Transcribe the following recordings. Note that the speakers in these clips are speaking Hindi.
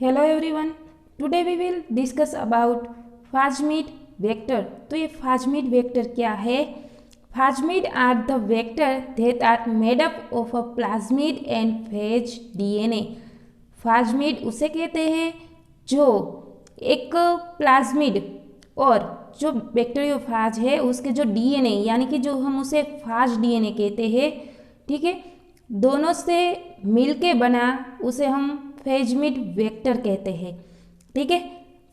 Hello everyone, today we will discuss about plasmid vector. तो ये प्लाज्मिड वेक्टर क्या है? Plasmid are the vector that are made up of a plasmid and phage DNA. Plasmid उसे कहते हैं जो एक प्लाज्मिड और जो बैक्टीरियोफाज है उसके जो डीएनए यानी कि जो हम उसे फाज डीएनए कहते हैं, ठीक है, दोनों से मिलके बना उसे हम फेजमिड वेक्टर कहते हैं। ठीक है,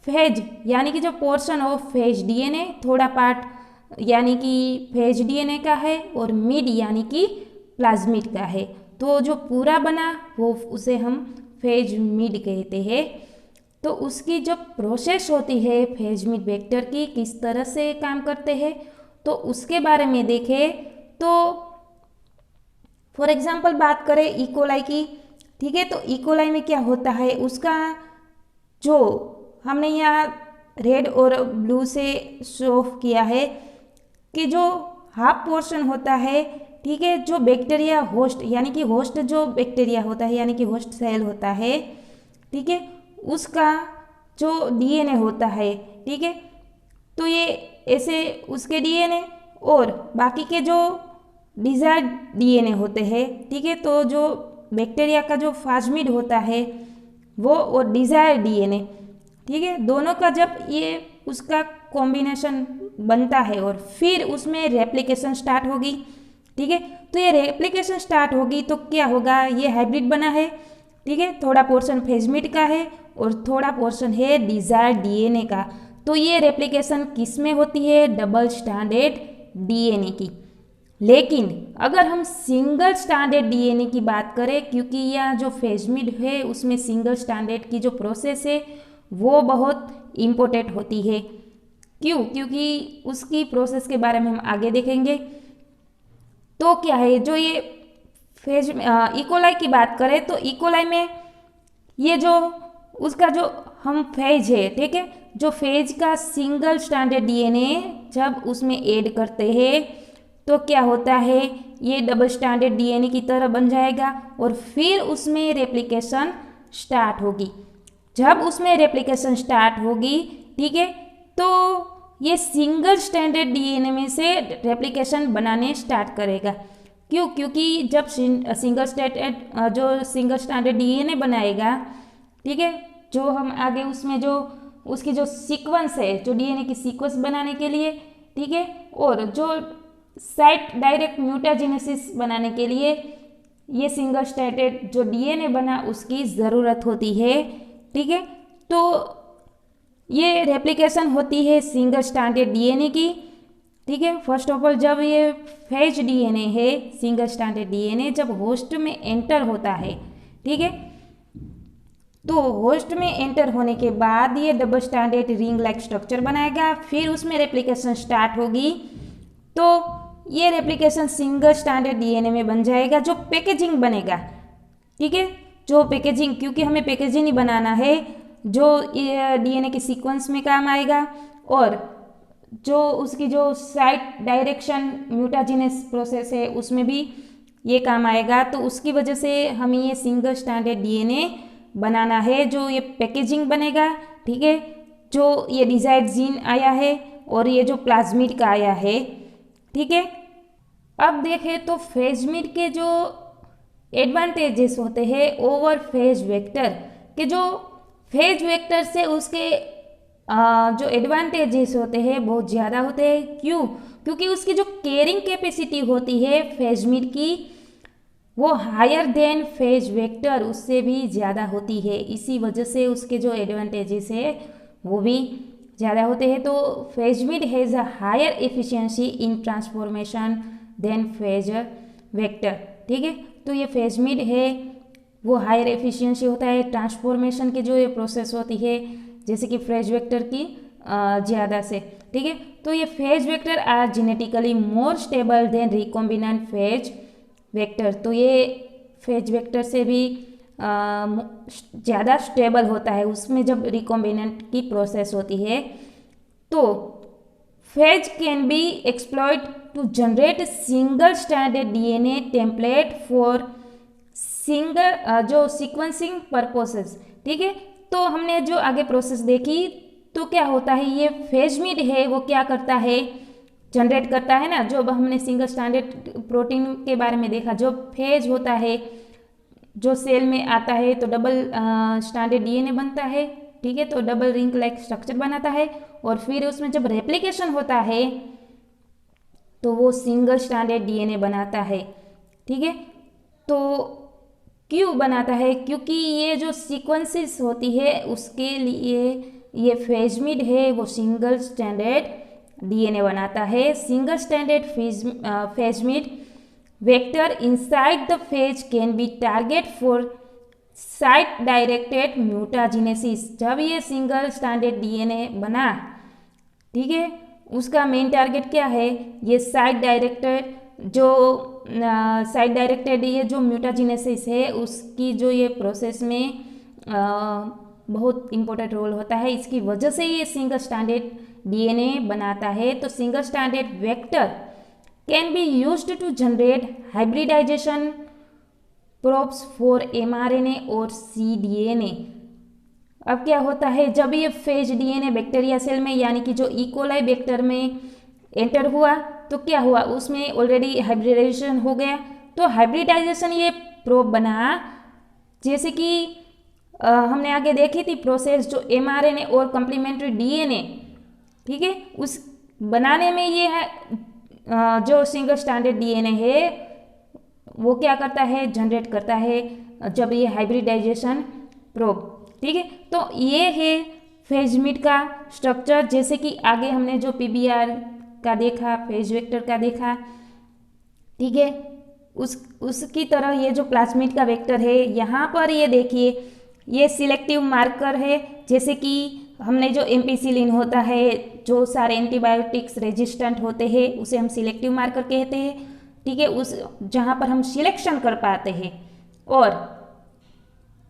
फेज यानी कि जो पोर्शन ऑफ फेज डीएनए, थोड़ा पार्ट यानी कि फेज डीएनए का है और मिड यानी कि प्लाज्मिड का है। तो जो पूरा बना वो उसे हम फेज मिड कहते हैं। तो उसकी जो प्रोसेस होती है फेजमिड वेक्टर की, किस तरह से काम करते हैं, तो उसके बारे में देखें तो फॉर एग्जाम्पल बात करें इकोलाई की। ठीक है, तो इकोलाई में क्या होता है, उसका जो हमने यहाँ रेड और ब्लू से शो किया है कि जो हाफ पोर्शन होता है, ठीक है, जो बैक्टीरिया होस्ट यानी कि होस्ट जो बैक्टीरिया होता है यानी कि होस्ट सेल होता है, ठीक है, उसका जो डीएनए होता है, ठीक है, तो ये ऐसे उसके डीएनए और बाकी के जो डिजायर्ड डीएनए होते हैं, ठीक है, तो जो बैक्टीरिया का जो प्लाज्मिड होता है वो और डिजायर्ड डीएनए, ठीक है, दोनों का जब ये उसका कॉम्बिनेशन बनता है और फिर उसमें रेप्लिकेशन स्टार्ट होगी। ठीक है, तो ये रेप्लिकेशन स्टार्ट होगी तो क्या होगा, ये हाइब्रिड बना है। ठीक है, थोड़ा पोर्शन फेजमिड का है और थोड़ा पोर्शन है डिजायर्ड डीएनए का। तो ये रेप्लिकेशन किस में होती है, डबल स्टैंडर्ड डीएनए की। लेकिन अगर हम सिंगल स्टैंडर्ड डीएनए की बात करें, क्योंकि यह जो फेजमिड है उसमें सिंगल स्टैंडर्ड की जो प्रोसेस है वो बहुत इम्पोर्टेंट होती है। क्यों? क्योंकि उसकी प्रोसेस के बारे में हम आगे देखेंगे। तो क्या है, जो ये फेज इकोलाई की बात करें तो इकोलाई में ये जो उसका जो हम फेज है, ठीक है, जो फेज का सिंगल स्टैंडर्ड डीएनए जब उसमें ऐड करते हैं तो क्या होता है, ये डबल स्टैंडर्ड डीएनए की तरह बन जाएगा और फिर उसमें रेप्लिकेशन स्टार्ट होगी। जब उसमें रेप्लिकेशन स्टार्ट होगी, ठीक है, तो ये सिंगल स्टैंडर्ड डीएनए में से रेप्लिकेशन बनाने स्टार्ट करेगा। क्यों? क्योंकि जब सिंगल स्टैंडर्ड डीएनए बनाएगा, ठीक है, जो हम आगे उसमें जो उसकी जो सीक्वेंस है, जो डीएनए की सीक्वेंस बनाने के लिए, ठीक है, और जो साइट डायरेक्ट म्यूटाजेनेसिस बनाने के लिए ये सिंगल स्टैंडर्ड जो डीएनए बना उसकी ज़रूरत होती है। ठीक है, तो ये रेप्लिकेशन होती है सिंगल स्टैंडर्ड डीएनए की। ठीक है, फर्स्ट ऑफ ऑल जब ये फेज डीएनए है, सिंगल स्टैंडर्ड डीएनए जब होस्ट में एंटर होता है, ठीक है, तो होस्ट में एंटर होने के बाद ये double standard ring like structure बनाएगा, फिर उसमें रेप्लिकेशन स्टार्ट होगी। तो ये रेप्लिकेशन सिंगल स्टैंडर्ड डीएनए में बन जाएगा, जो पैकेजिंग बनेगा। ठीक है, जो पैकेजिंग, क्योंकि हमें पैकेजिंग ही बनाना है जो डीएनए के सीक्वेंस में काम आएगा और जो उसकी जो साइट डायरेक्शन म्यूटाजिनस प्रोसेस है उसमें भी ये काम आएगा। तो उसकी वजह से हमें ये सिंगल स्टैंडर्ड डीएनए बनाना है, जो ये पैकेजिंग बनेगा। ठीक है, जो ये डिजायर्ड जीन आया है और ये जो प्लाज्मिड का आया है। ठीक है, अब देखें तो फेजमिड के जो एडवांटेजेस होते हैं ओवर फेज वेक्टर के, जो फेज वेक्टर से उसके जो एडवांटेजेस होते हैं बहुत ज़्यादा होते हैं। क्यों? क्योंकि उसकी जो कैरिंग कैपेसिटी होती है फेजमिड की वो हायर देन फेज वेक्टर उससे भी ज़्यादा होती है। इसी वजह से उसके जो एडवांटेजेस है वो भी ज़्यादा होते हैं। तो phagemid has a higher efficiency in transformation than phage vector. ठीक है, तो ये फेजमिड है वो हायर एफिशिएंसी होता है ट्रांसफॉर्मेशन के जो ये प्रोसेस होती है जैसे कि फेज वेक्टर की ज़्यादा से। ठीक है, तो ये phage vector are genetically more stable than recombinant phage vector. तो ये फेज वेक्टर से भी ज़्यादा स्टेबल होता है उसमें जब रिकॉम्बिनेंट की प्रोसेस होती है। तो phage can be exploit to generate single standard DNA template for single जो सीक्वेंसिंग पर्पसेस। ठीक है, तो हमने जो आगे प्रोसेस देखी, तो क्या होता है, ये फेजमिड है वो क्या करता है, जनरेट करता है ना। जो हमने सिंगल स्ट्रैंडेड प्रोटीन के बारे में देखा, जो फेज होता है जो सेल में आता है तो डबल स्ट्रैंडेड डीएनए बनता है, ठीक है, तो डबल रिंग लाइक स्ट्रक्चर बनाता है, और फिर उसमें जब रेप्लिकेशन होता है तो वो सिंगल स्ट्रैंडेड डीएनए बनाता है, ठीक है। तो क्यों बनाता है, क्योंकि ये जो सीक्वेंसेस होती है उसके लिए ये फेजमिड है वो सिंगल स्ट्रैंडेड डीएनए बनाता है। Single stranded phagemid vector inside the phage can be target for site directed mutagenesis. जब ये सिंगल स्ट्रैंडेड डीएनए बना, ठीक है, उसका मेन टारगेट क्या है, ये साइट डायरेक्टेड ये जो म्यूटाजेनेसिस है उसकी जो ये प्रोसेस में बहुत इंपॉर्टेंट रोल होता है। इसकी वजह से ये सिंगल स्ट्रैंडेड डीएनए बनाता है। तो single stranded vector can be used to generate hybridization probes for mRNA और सीडीएनए। अब क्या होता है, जब ये फेज डीएनए बैक्टीरिया सेल में यानी कि जो इकोलाई बैक्टर में एंटर हुआ तो क्या हुआ, उसमें ऑलरेडी हाइब्रिडाइजेशन हो गया। तो हाइब्रिडाइजेशन ये प्रोब बना, जैसे कि हमने आगे देखी थी प्रोसेस, जो एमआरएनए और कम्प्लीमेंट्री डीएनए, ठीक है, उस बनाने में ये है जो सिंगल स्ट्रैंडेड डीएनए है वो क्या करता है, जनरेट करता है जब ये हाइब्रिडाइजेशन प्रोब, ठीक है। तो ये है फेजमिड का स्ट्रक्चर, जैसे कि आगे हमने जो पीबीआर का देखा, फेज वेक्टर का देखा, ठीक है, उसकी तरह ये जो प्लाज्मिड का वेक्टर है, यहाँ पर ये देखिए ये सिलेक्टिव मार्कर है। जैसे कि हमने जो एम्पिसिलिन होता है, जो सारे एंटीबायोटिक्स रेजिस्टेंट होते हैं उसे हम सिलेक्टिव मार्कर कहते हैं, ठीक है, उस जहाँ पर हम सिलेक्शन कर पाते हैं। और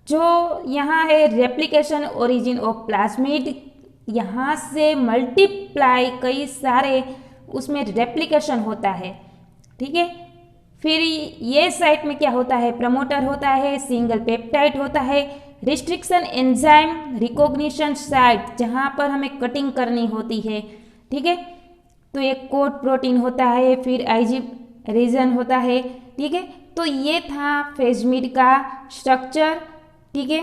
जो यहाँ है रेप्लिकेशन ओरिजिन ऑफ प्लाज्मिड, यहाँ से मल्टीप्लाई कई सारे उसमें रेप्लिकेशन होता है, ठीक है। फिर ये साइट में क्या होता है, प्रमोटर होता है, सिंगल पेप्टाइड होता है, रिस्ट्रिक्शन एंजाइम रिकॉग्निशन साइट जहाँ पर हमें कटिंग करनी होती है, ठीक है, तो एक कोड प्रोटीन होता है, फिर आईजी रीजन होता है, ठीक है। तो ये था फेजमिड का स्ट्रक्चर, ठीक है।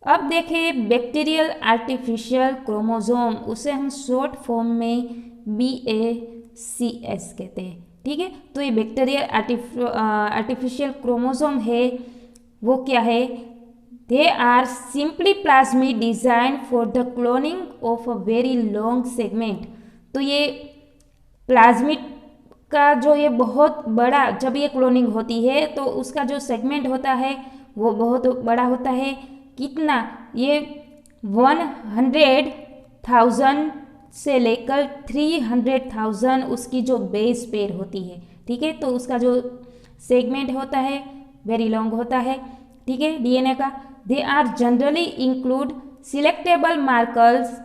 अब देखें बैक्टीरियल आर्टिफिशियल क्रोमोसोम, उसे हम शॉर्ट फॉर्म में BACS कहते हैं, ठीक है। तो ये बैक्टीरियल आर्टिफिशियल क्रोमोसोम है वो क्या है, they are simply plasmid design for the cloning of a very long segment. तो ये प्लाज्मिड का जो ये बहुत बड़ा, जब ये क्लोनिंग होती है तो उसका जो सेगमेंट होता है वो बहुत बड़ा होता है। कितना, ये 100,000 से लेकर 300,000 उसकी जो बेस पेयर होती है, ठीक है। तो उसका जो सेगमेंट होता है वेरी लॉन्ग होता है, ठीक है, डीएनए का। They are generally include selectable markers.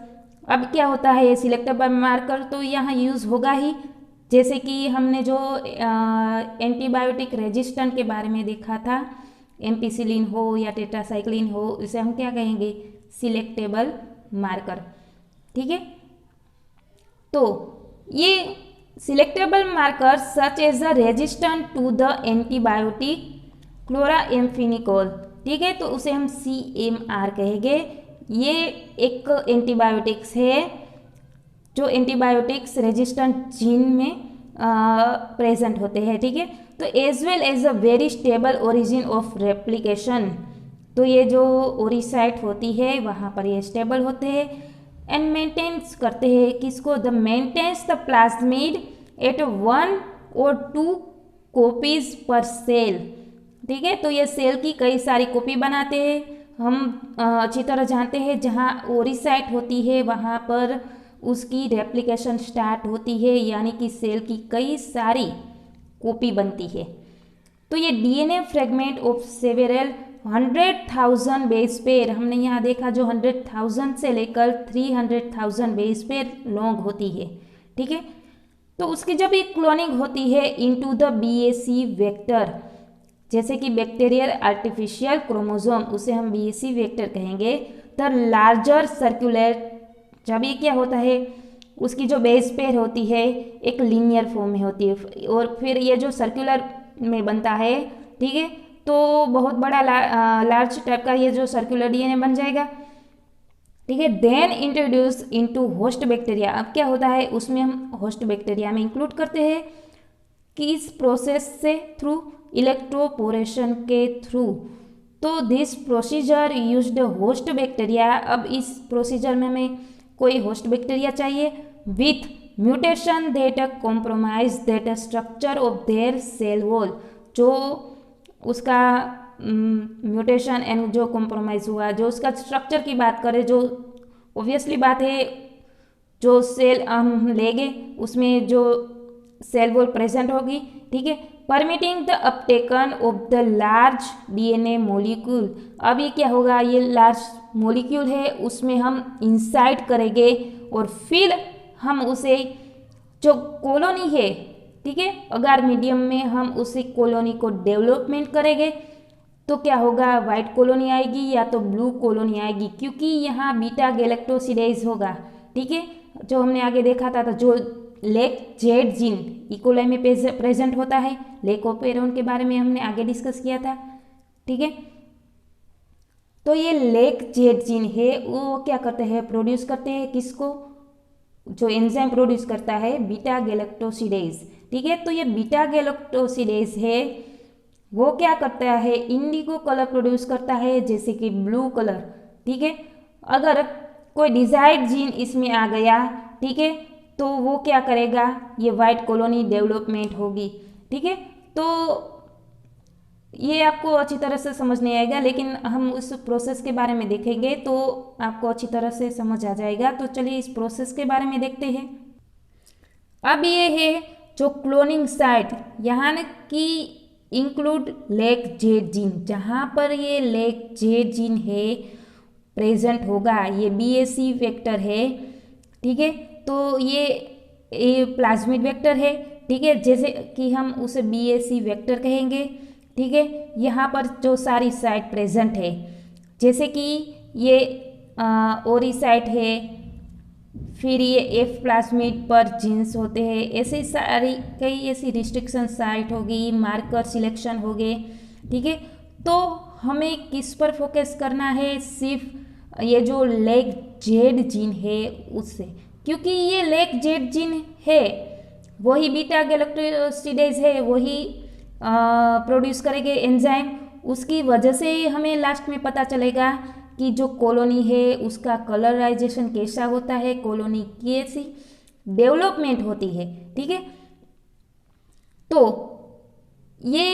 अब क्या होता है ये सिलेक्टेबल मार्कर, तो यहाँ यूज़ होगा ही, जैसे कि हमने जो एंटीबायोटिक रेजिस्टेंट के बारे में देखा था, एम्पिसिलिन हो या टेट्रासाइक्लिन हो, इसे हम क्या कहेंगे, सिलेक्टेबल मार्कर, ठीक है। तो ये selectable marker such as the resistant to the antibiotic chloramphenicol, ठीक है, तो उसे हम CMR कहेंगे। ये एक एंटीबायोटिक्स है जो एंटीबायोटिक्स रेजिस्टेंट जीन में प्रेजेंट होते हैं, ठीक है। तो as well as a very stable origin of replication, तो ये जो ओरिसाइट होती है वहाँ पर ये स्टेबल होते हैं एंड मेंटेन्स करते हैं किसको, the maintains the plasmid at 1 or 2 copies per cell, ठीक है। तो ये सेल की कई सारी कॉपी बनाते हैं। हम अच्छी तरह जानते हैं जहाँ ओरिसाइट होती है वहाँ पर उसकी रेप्लिकेशन स्टार्ट होती है, यानी कि सेल की कई सारी कॉपी बनती है। तो ये DNA fragment of several 100,000 base pair, हमने यहाँ देखा जो 100,000 से लेकर 300,000 बेस पेयर लॉन्ग होती है, ठीक है। तो उसकी जब एक क्लोनिंग होती है इनटू द BAC वेक्टर, जैसे कि बैक्टीरियल आर्टिफिशियल क्रोमोसोम, उसे हम बीएसी वेक्टर कहेंगे। द लार्जर सर्कुलर, जब ये क्या होता है, उसकी जो बेस पेयर होती है एक लीनियर फॉर्म में होती है, और फिर ये जो सर्कुलर में बनता है, ठीक है, तो बहुत बड़ा लार्ज टाइप का ये जो सर्कुलर डीएनए बन जाएगा, ठीक है। Then introduce into host bacteria, अब क्या होता है उसमें हम होस्ट बैक्टीरिया में इंक्लूड करते हैं कि इस प्रोसेस से थ्रू इलेक्ट्रोपोरेशन के थ्रू, तो this procedure used host bacteria, अब इस प्रोसीजर में हमें कोई होस्ट बैक्टीरिया चाहिए with mutation that compromise that structure of their cell wall, जो उसका म्यूटेशन एंड जो कॉम्प्रोमाइज़ हुआ, जो उसका स्ट्रक्चर की बात करें, जो ऑब्वियसली बात है जो सेल हम लेंगे उसमें जो सेल वॉल प्रेजेंट होगी, ठीक है, permitting the uptaken of the large DNA molecule. अब ये क्या होगा, ये लार्ज मॉलिक्यूल है उसमें हम इंसाइड करेंगे और फिर हम उसे जो कॉलोनी है, ठीक है, अगर मीडियम में हम उसी कॉलोनी को डेवलपमेंट करेंगे तो क्या होगा, वाइट कॉलोनी आएगी या तो ब्लू कॉलोनी आएगी, क्योंकि यहाँ बीटा गैलेक्टोसिडेज होगा, ठीक है, जो हमने आगे देखा था, तो जो लेक जेड जीन इकोलाई में प्रेजेंट होता है, लेकोपेरोन के बारे में हमने आगे डिस्कस किया था, ठीक है। तो ये लेक जेड जीन है वो क्या करते हैं, प्रोड्यूस करते हैं किसको, जो एंजाइम प्रोड्यूस करता है बीटा गैलेक्टोसिडेज, ठीक है। तो ये बीटा गैलेक्टोसिडेज है वो क्या करता है, इंडिगो कलर प्रोड्यूस करता है, जैसे कि ब्लू कलर, ठीक है। अगर कोई डिजायर्ड जीन इसमें आ गया, ठीक है, तो वो क्या करेगा, ये वाइट कॉलोनी डेवलपमेंट होगी, ठीक है। तो ये आपको अच्छी तरह से समझ नहीं आएगा, लेकिन हम उस प्रोसेस के बारे में देखेंगे तो आपको अच्छी तरह से समझ आ जाएगा। तो चलिए इस प्रोसेस के बारे में देखते हैं। अब ये है जो क्लोनिंग साइट, यहाँ की इंक्लूड लेक जेड जीन, जहाँ पर ये लेक जेड जीन है प्रेजेंट होगा, ये बीएसी वेक्टर है, ठीक है। तो ये प्लाज्मिड वेक्टर है, ठीक है, जैसे कि हम उसे बीएसी वेक्टर कहेंगे, ठीक है। यहाँ पर जो सारी साइट प्रेजेंट है, जैसे कि ये ओरी साइट है, फिर ये एफ प्लाज्मिड पर जीन्स होते हैं, ऐसे सारी कई ऐसी रिस्ट्रिक्शन साइट होगी, मार्कर सिलेक्शन हो गए, ठीक है। तो हमें किस पर फोकस करना है, सिर्फ ये जो लेक जेड जीन है उससे, क्योंकि ये लेक जेड जीन है वही बीटा गैलेक्टोसिडेज है, वही प्रोड्यूस करेंगे एंजाइम, उसकी वजह से हमें लास्ट में पता चलेगा कि जो कॉलोनी है उसका कलराइजेशन कैसा होता है, कॉलोनी कैसी डेवलपमेंट होती है, ठीक है। तो ये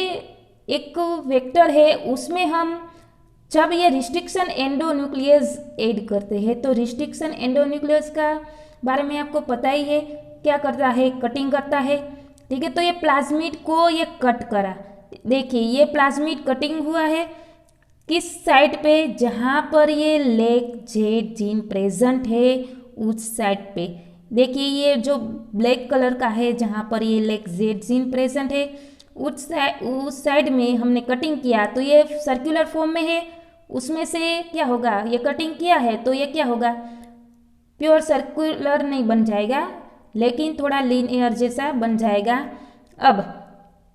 एक वेक्टर है, उसमें हम जब ये रिस्ट्रिक्शन एंडोन्यूक्लियस ऐड करते हैं, तो रिस्ट्रिक्शन एंडोन्यूक्लियस का बारे में आपको पता ही है, क्या करता है, कटिंग करता है, ठीक है। तो ये प्लाज्मिड को ये कट करा, देखिए ये प्लाज्मिड कटिंग हुआ है किस साइड पे, जहाँ पर ये लेक जेड जीन प्रेजेंट है उस साइड पे, देखिए ये जो ब्लैक कलर का है जहाँ पर ये लेक जेड जीन प्रेजेंट है उस साइड में हमने कटिंग किया, तो ये सर्कुलर फॉर्म में है, उसमें से क्या होगा, ये कटिंग किया है तो ये क्या होगा, प्योर सर्कुलर नहीं बन जाएगा, लेकिन थोड़ा लीनियर जैसा बन जाएगा। अब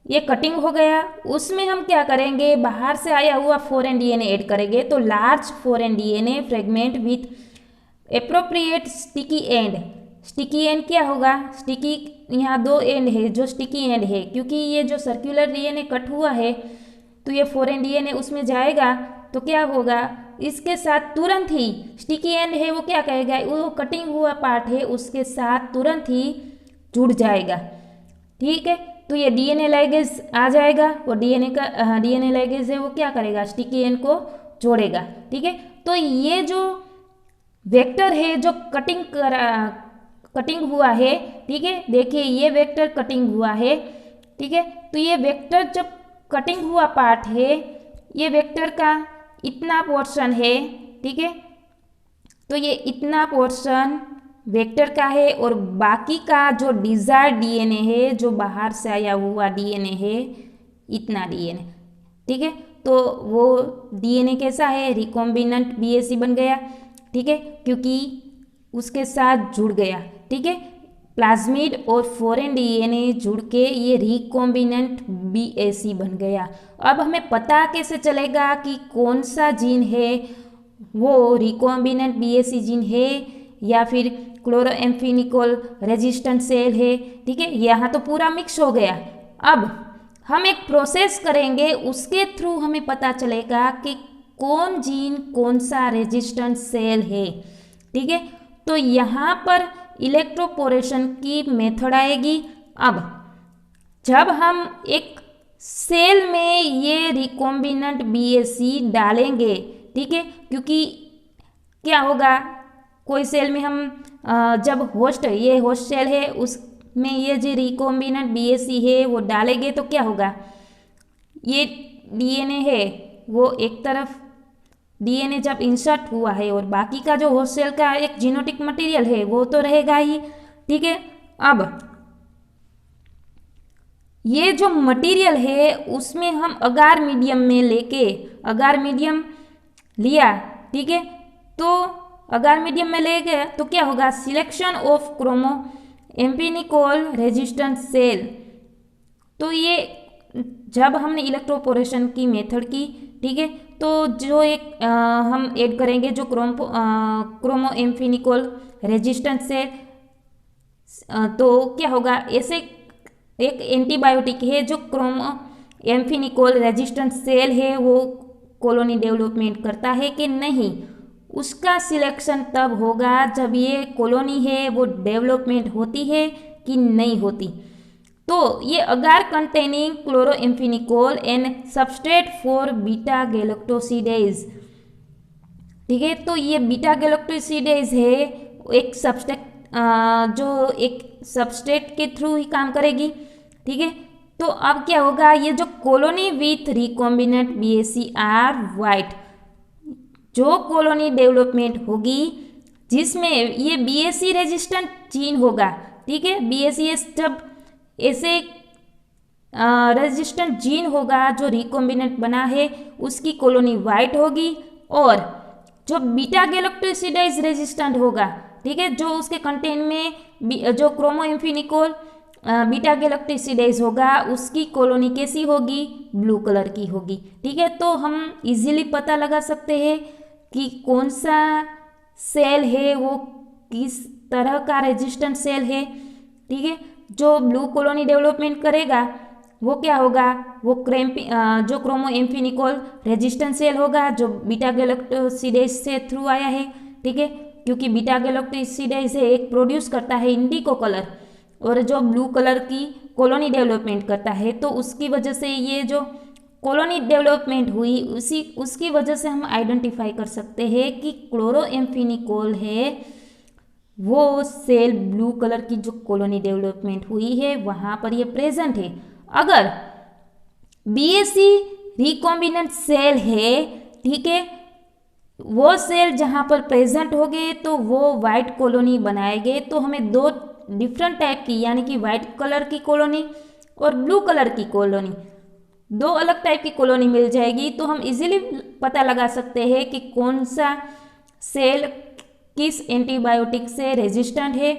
ये कटिंग हो गया, उसमें हम क्या करेंगे, बाहर से आया हुआ फॉरेन डीएनए ऐड करेंगे, तो large foreign DNA fragment with appropriate sticky and, sticky and क्या होगा, स्टिकी यहाँ दो एंड है जो स्टिकी एंड है, क्योंकि ये जो सर्कुलर डीएनए कट हुआ है तो ये फॉरेन डीएनए उसमें जाएगा, तो क्या होगा, इसके साथ तुरंत ही स्टिकी एंड है वो क्या कहेगा, वो कटिंग हुआ पार्ट है उसके साथ तुरंत ही जुड़ जाएगा, ठीक है। तो ये डीएनए लाइगेज आ जाएगा, वो डीएनए लाइगेज है वो क्या करेगा, स्टिकी एंड को जोड़ेगा, ठीक है। तो ये जो वेक्टर है जो कटिंग हुआ है, ठीक है, देखिए ये वेक्टर कटिंग हुआ है, ठीक है। तो ये वेक्टर जब कटिंग हुआ पार्ट है, ये वेक्टर का इतना पोर्शन है, ठीक है, तो ये इतना पोर्शन वेक्टर का है, और बाकी का जो डिजायर डीएनए है, जो बाहर से आया हुआ डीएनए है, इतना डीएनए, ठीक है। तो वो डीएनए कैसा है, रिकॉम्बिनेंट बीएसी बन गया, ठीक है, क्योंकि उसके साथ जुड़ गया, ठीक है। प्लाज्मिड और फॉरेन डीएनए जुड़ के ये रिकॉम्बिनेंट बीएसी बन गया। अब हमें पता कैसे चलेगा कि कौन सा जीन है वो रिकॉम्बिनेंट बीएसी जीन है या फिर क्लोरोएम्फिनिकोल रेजिस्टेंट सेल है, ठीक है। यहाँ तो पूरा मिक्स हो गया। अब हम एक प्रोसेस करेंगे, उसके थ्रू हमें पता चलेगा कि कौन जीन कौन सा रेजिस्टेंट सेल है, ठीक है। तो यहाँ पर इलेक्ट्रोपोरेशन की मेथड आएगी। अब जब हम एक सेल में ये रिकॉम्बिनेंट बीएसी डालेंगे, ठीक है, क्योंकि क्या होगा, कोई सेल में हम जब ये होस्ट सेल है उसमें ये जो रिकॉम्बिनेंट बीएसी है वो डालेंगे तो क्या होगा, ये डीएनए है वो एक तरफ डीएनए जब इंसर्ट हुआ है और बाकी का जो होस्ट सेल का एक जीनोटिक मटेरियल है वो तो रहेगा ही, ठीक है। अब ये जो मटेरियल है उसमें हम अगार मीडियम में लेके अगार मीडियम लिया, ठीक है। तो अगार मीडियम में ले गए तो क्या होगा, सिलेक्शन ऑफ क्रोमोएम्फिनिकोल रेजिस्टेंट सेल। तो ये जब हमने इलेक्ट्रोपोरेशन की मेथड की, ठीक है, तो जो एक हम ऐड करेंगे जो क्रोमोएम्फिनिकोल रेजिस्टेंट सेल, तो क्या होगा, ऐसे एक एंटीबायोटिक है जो क्रोमोएम्फिनिकोल रेजिस्टेंट सेल है वो कॉलोनी डेवलपमेंट करता है कि नहीं, उसका सिलेक्शन तब होगा जब ये कॉलोनी है वो डेवलपमेंट होती है कि नहीं होती। तो ये agar containing chloramphenicol and substrate for beta galactosidase, ठीक है। तो ये बीटा गैलेक्टोसिडेज है एक सबस्ट्रेट जो एक सबस्ट्रेट के थ्रू ही काम करेगी, ठीक है। तो अब क्या होगा, ये जो colony with recombinant BAC are white, जो कॉलोनी डेवलपमेंट होगी जिसमें ये बीएसी रेजिस्टेंट जीन होगा, ठीक है। बीएसीएस जब ऐसे रेजिस्टेंट जीन होगा जो रिकॉम्बिनेंट बना है उसकी कॉलोनी वाइट होगी, और जो बीटा गैलेक्टोसिडेज रेजिस्टेंट होगा, ठीक है, जो उसके कंटेंट में जो क्रोमोएम्फिनिकोल बीटा गैलेक्टोसिडेज होगा उसकी कॉलोनी कैसी होगी, ब्लू कलर की होगी, ठीक है। तो हम इजीली पता लगा सकते हैं कि कौन सा सेल है वो किस तरह का रेजिस्टेंट सेल है, ठीक है। जो ब्लू कॉलोनी डेवलपमेंट करेगा वो क्या होगा, वो जो क्रोमोएम्फिनिकोल रेजिस्टेंट सेल होगा जो बीटा गैलेक्टोसिडेज से थ्रू आया है, ठीक है, क्योंकि बीटा गैलेक्टोसिडेज है एक प्रोड्यूस करता है इंडिको कलर और जो ब्लू कलर की कॉलोनी डेवलपमेंट करता है। तो उसकी वजह से ये जो कॉलोनी डेवलपमेंट हुई उसकी वजह से हम आइडेंटिफाई कर सकते हैं कि क्लोरोएम्फिनिकोल है वो सेल ब्लू कलर की जो कॉलोनी डेवलपमेंट हुई है वहाँ पर ये प्रेजेंट है। अगर बीएसी रिकॉम्बिनेंट सेल है, ठीक है, वो सेल जहाँ पर प्रेजेंट हो गए तो वो वाइट कॉलोनी बनाएंगे। तो हमें दो डिफरेंट टाइप की यानी कि वाइट कलर की कॉलोनी और ब्लू कलर की कॉलोनी, दो अलग टाइप की कॉलोनी मिल जाएगी। तो हम इजीली पता लगा सकते हैं कि कौन सा सेल किस एंटीबायोटिक से रेजिस्टेंट है,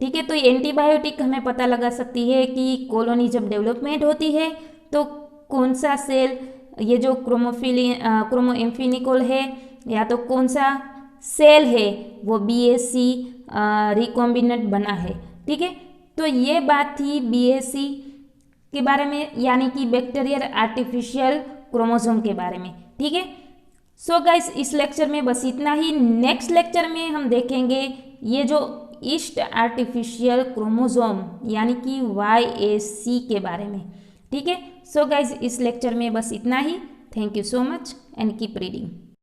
ठीक है। तो ये एंटीबायोटिक हमें पता लगा सकती है कि कॉलोनी जब डेवलपमेंट होती है तो कौन सा सेल ये जो क्रोमोएम्फिनिकोल है या तो कौन सा सेल है वो बीएसी रिकॉम्बिनेंट बना है, ठीक है। तो ये बात थी बीएसी के बारे में यानी कि बैक्टीरियल आर्टिफिशियल क्रोमोसोम के बारे में, ठीक है। सो गाइस इस लेक्चर में बस इतना ही। नेक्स्ट लेक्चर में हम देखेंगे ये जो ईस्ट आर्टिफिशियल क्रोमोसोम यानी कि YAC के बारे में, ठीक है। सो गाइस इस लेक्चर में बस इतना ही। Thank you so much and keep reading.